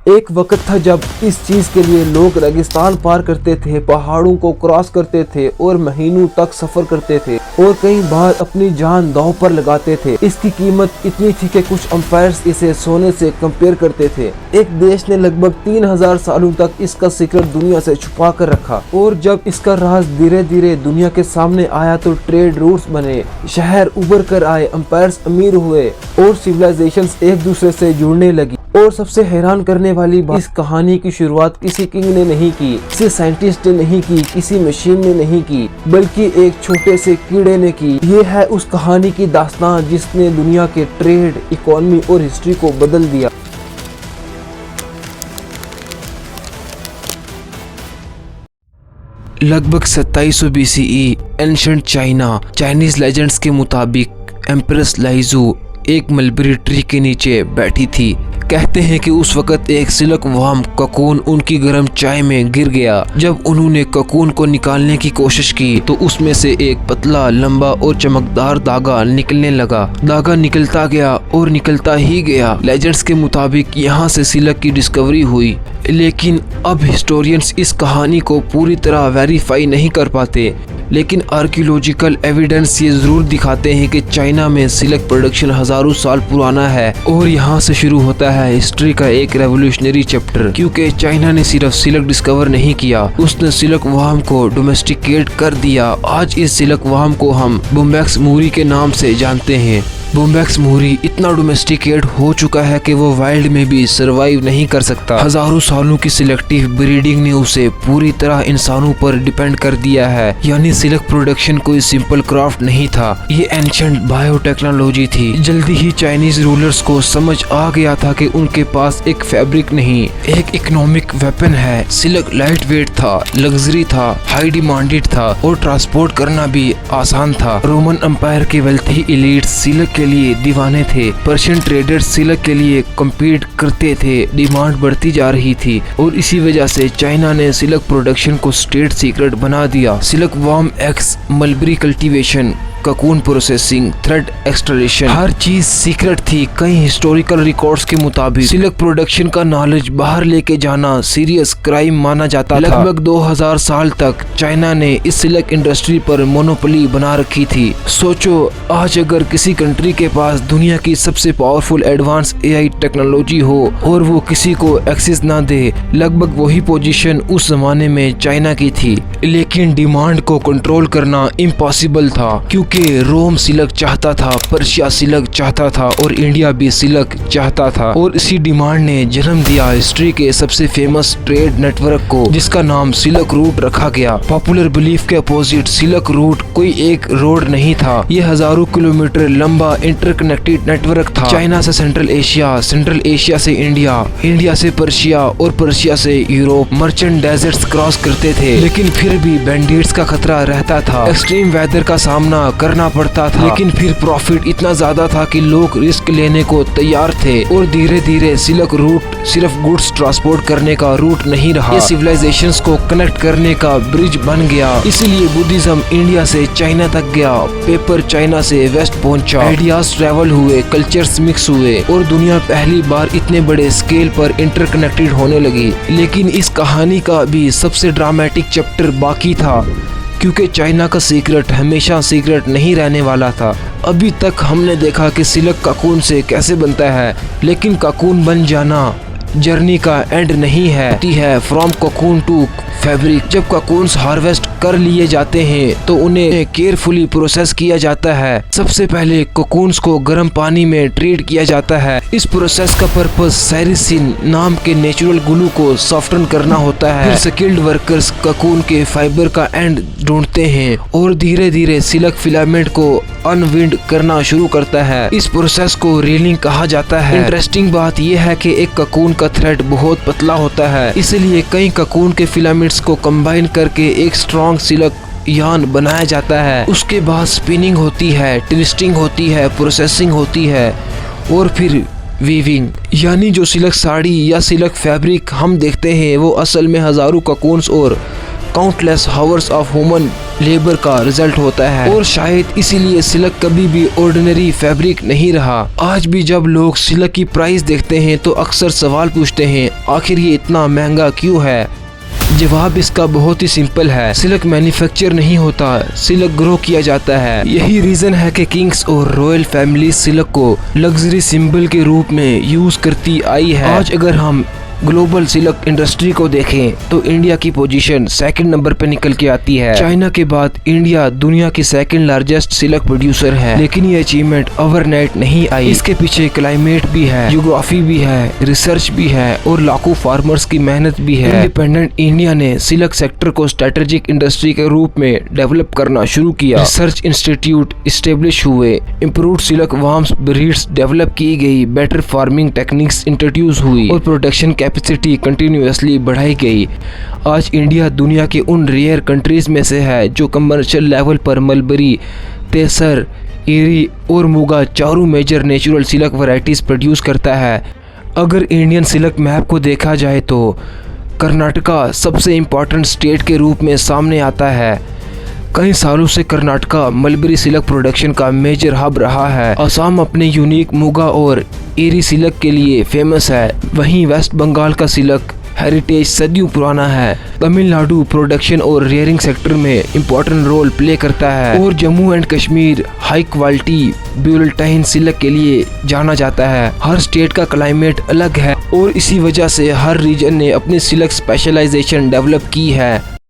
एक वक्त था जब इस चीज के लिए लोग रेगिस्तान पार करते थे, पहाड़ों को क्रॉस करते थे और महीनों तक सफर करते थे और कई बार अपनी जान दांव पर लगाते थे। इसकी कीमत इतनी थी कि कुछ अंपायर्स इसे सोने से कंपेयर करते थे। एक देश ने लगभग 3000 सालों तक इसका सीक्रेट दुनिया से छुपा कर रखा और जब इसका राज धीरे धीरे दुनिया के सामने आया तो ट्रेड रूट्स बने, शहर उभर कर आए, अंपायर्स अमीर हुए और सिविलाइजेशंस एक दूसरे से जुड़ने लगी। और सबसे हैरान करने वाली बात, इस कहानी की शुरुआत किसी किंग ने नहीं की, किसी साइंटिस्ट ने नहीं की, किसी मशीन ने नहीं की, बल्कि एक छोटे से कीड़े ने की। ये है उस कहानी की दास्तान जिसने दुनिया के ट्रेड, इकोनॉमी और हिस्ट्री को बदल दिया। लगभग 2700 BCE ancient China, Chinese legends के मुताबिक एम्प्रेस लाइजू एक मलबेरी ट्री के नीचे बैठी थी। कहते हैं कि उस वक्त एक सिल्क वर्म ककून उनकी गर्म चाय में गिर गया। जब उन्होंने ककून को निकालने की कोशिश की तो उसमें से एक पतला, लंबा और चमकदार धागा निकलने लगा। धागा निकलता गया और निकलता ही गया। लेजेंड्स के मुताबिक यहाँ से सिल्क की डिस्कवरी हुई, लेकिन अब हिस्टोरियंस इस कहानी को पूरी तरह वेरीफाई नहीं कर पाते। लेकिन आर्कियोलॉजिकल एविडेंस ये जरूर दिखाते हैं कि चाइना में सिल्क प्रोडक्शन हजारों साल पुराना है और यहाँ से शुरू होता है हिस्ट्री का एक रेवोल्यूशनरी चैप्टर। क्योंकि चाइना ने सिर्फ सिल्क डिस्कवर नहीं किया, उसने सिल्क वर्म को डोमेस्टिकेट कर दिया। आज इस सिल्क वर्म को हम बोम्बैक्स मूरी के नाम से जानते हैं। बोम्बैक्स मूरी इतना डोमेस्टिकेट हो चुका है कि वो वाइल्ड में भी सरवाइव नहीं कर सकता। हजारों सालों की सिलेक्टिव ब्रीडिंग ने उसे पूरी तरह इंसानों पर डिपेंड कर दिया है। यानी सिल्क प्रोडक्शन कोई सिंपल क्राफ्ट नहीं था, ये एंशिएंट बायोटेक्नोलॉजी थी। जल्दी ही चाइनीज रूलर्स को समझ आ गया था कि उनके पास एक फैब्रिक नहीं, एक इकोनॉमिक वेपन है। सिल्क लाइट वेट था, लग्जरी था, हाई डिमांडेड था और ट्रांसपोर्ट करना भी आसान था। रोमन एम्पायर के वेल्थी एलीट सिल्क के लिए दीवाने थे। पर्शियन ट्रेडर्स सिल्क के लिए कम्पीट करते थे। डिमांड बढ़ती जा रही थी और इसी वजह से चाइना ने सिल्क प्रोडक्शन को स्टेट सीक्रेट बना दिया। Silk worm eggs, mulberry cultivation, cocoon processing, thread extraction, हर चीज सीक्रेट थी। कई हिस्टोरिकल रिकॉर्ड्स के मुताबिक सिल्क प्रोडक्शन का नॉलेज बाहर लेके जाना सीरियस क्राइम माना जाता था। लगभग 2000 साल तक चाइना ने इस सिल्क इंडस्ट्री पर मोनोपोली बना रखी थी। सोचो, आज अगर किसी कंट्री के पास दुनिया की सबसे पावरफुल एडवांस AI टेक्नोलॉजी हो और वो किसी को एक्सेस ना दे, लगभग वही पोजीशन उस जमाने में चाइना की थी। लेकिन डिमांड को कंट्रोल करना इम्पॉसिबल था, क्योंकि रोम सिल्क चाहता था, पर्शिया सिल्क चाहता था और इंडिया भी सिल्क चाहता था। और इसी डिमांड ने जन्म दिया हिस्ट्री के सबसे फेमस ट्रेड नेटवर्क को, जिसका नाम सिल्क रूट रखा गया। पॉपुलर बिलीफ के अपोजिट सिल्क रूट कोई एक रोड नहीं था, ये हजारों किलोमीटर लंबा इंटरकनेक्टेड नेटवर्क था। चाइना से सेंट्रल एशिया, सेंट्रल एशिया से इंडिया, इंडिया से पर्शिया और पर्शिया से यूरोप मर्चेंट डेजर्ट्स क्रॉस करते थे। लेकिन फिर भी बैंडिट्स का खतरा रहता था, एक्सट्रीम वेदर का सामना करना पड़ता था। लेकिन फिर प्रॉफिट इतना ज्यादा था कि लोग रिस्क लेने को तैयार थे और धीरे धीरे सिल्क रूट सिर्फ गुड्स ट्रांसपोर्ट करने का रूट नहीं रहा, ये सिविलाइजेशंस को कनेक्ट करने का ब्रिज बन गया। इसीलिए बुद्धिज्म इंडिया से चाइना तक गया, पेपर चाइना से वेस्ट पहुंचा, आइडियाज ट्रेवल हुए, कल्चर्स मिक्स हुए और दुनिया पहली बार इतने बड़े स्केल पर इंटरकनेक्टेड होने लगी। लेकिन इस कहानी का भी सबसे ड्रामेटिक चैप्टर बाकी था, क्योंकि चाइना का सीक्रेट हमेशा सीक्रेट नहीं रहने वाला था। अभी तक हमने देखा कि सिल्क ककून से कैसे बनता है, लेकिन ककून बन जाना जर्नी का एंड नहीं है। From cocoon to fabric. जब ककून्स हार्वेस्ट कर लिए जाते हैं तो उन्हें केयरफुली प्रोसेस किया जाता है। सबसे पहले ककून्स को गर्म पानी में ट्रीट किया जाता है। इस प्रोसेस का पर्पस साइरिसिन नाम के नेचुरल ग्लू को सॉफ्टन करना होता है। फिर स्किल्ड वर्कर्स ककून के फाइबर का एंड ढूंढते हैं और धीरे धीरे सिल्क फिलामेंट को अनविंड करना शुरू करता है। इस प्रोसेस को रीलिंग कहा जाता है। इंटरेस्टिंग बात यह है कि एक ककून का थ्रेड बहुत पतला होता है, इसलिए कई ककून के फिलामेंट्स को कंबाइन करके एक स्ट्रॉन्ग सिल्क यार्न बनाया जाता है। उसके बाद स्पिनिंग होती है, ट्विस्टिंग होती है, प्रोसेसिंग होती है और फिर वीविंग। यानी जो सिल्क साड़ी या सिल्क फैब्रिक हम देखते हैं वो असल में हजारों ककून्स और countless hours of human labour का रिजल्ट होता है और शायद इसीलिए सिल्क कभी भी ऑर्डिनरी फैब्रिक नहीं रहा। आज भी जब लोग सिल्क की प्राइस देखते हैं तो अक्सर सवाल पूछते हैं आखिर ये इतना महंगा क्यों है। जवाब इसका बहुत ही सिंपल है, सिल्क मैन्युफैक्चर नहीं होता, सिल्क ग्रो किया जाता है। यही रीजन है कि किंग्स और रॉयल फैमिली सिल्क को लग्जरी सिंबल के रूप में यूज करती आई है। आज अगर हम ग्लोबल सिल्क इंडस्ट्री को देखें तो इंडिया की पोजीशन सेकंड नंबर पे निकल के आती है। चाइना के बाद इंडिया दुनिया की सेकंड लार्जेस्ट सिल्क प्रोड्यूसर है। लेकिन ये अचीवमेंट ओवरनाइट नहीं आई, इसके पीछे क्लाइमेट भी है, जियोग्राफी भी है, रिसर्च भी है और लाखों फार्मर्स की मेहनत भी है। इंडिपेंडेंट इंडिया ने सिल्क सेक्टर को स्ट्रेटेजिक इंडस्ट्री के रूप में डेवलप करना शुरू किया। रिसर्च इंस्टीट्यूट इस्टेब्लिश हुए, improved silk warms breeds develop की गई, बेटर फार्मिंग टेक्निक्स इंट्रोड्यूस हुई और प्रोडक्शन कैपेसिटी कंटिन्यूअसली बढ़ाई गई। आज इंडिया दुनिया के उन रेयर कंट्रीज में से है जो कमर्शियल लेवल पर मलबरी, तेसर, एरी और मुगा चारों major natural silk varieties produce करता है। अगर इंडियन सिल्क मैप को देखा जाए तो कर्नाटका सबसे इम्पोर्टेंट स्टेट के रूप में सामने आता है। कई सालों से कर्नाटका मलबरी सिल्क प्रोडक्शन का मेजर हब रहा है। असम अपने यूनिक मुगा और एरी सिल्क के लिए फेमस है। वहीं वेस्ट बंगाल का सिल्क हेरिटेज सदियों पुराना है। तमिलनाडु प्रोडक्शन और रेयरिंग सेक्टर में इम्पोर्टेंट रोल प्ले करता है और Jammu and Kashmir high quality bivoltine silk के लिए जाना जाता है। हर स्टेट का क्लाइमेट अलग है और इसी वजह से हर रीजन ने अपनी सिल्क स्पेशलाइजेशन डेवलप की है।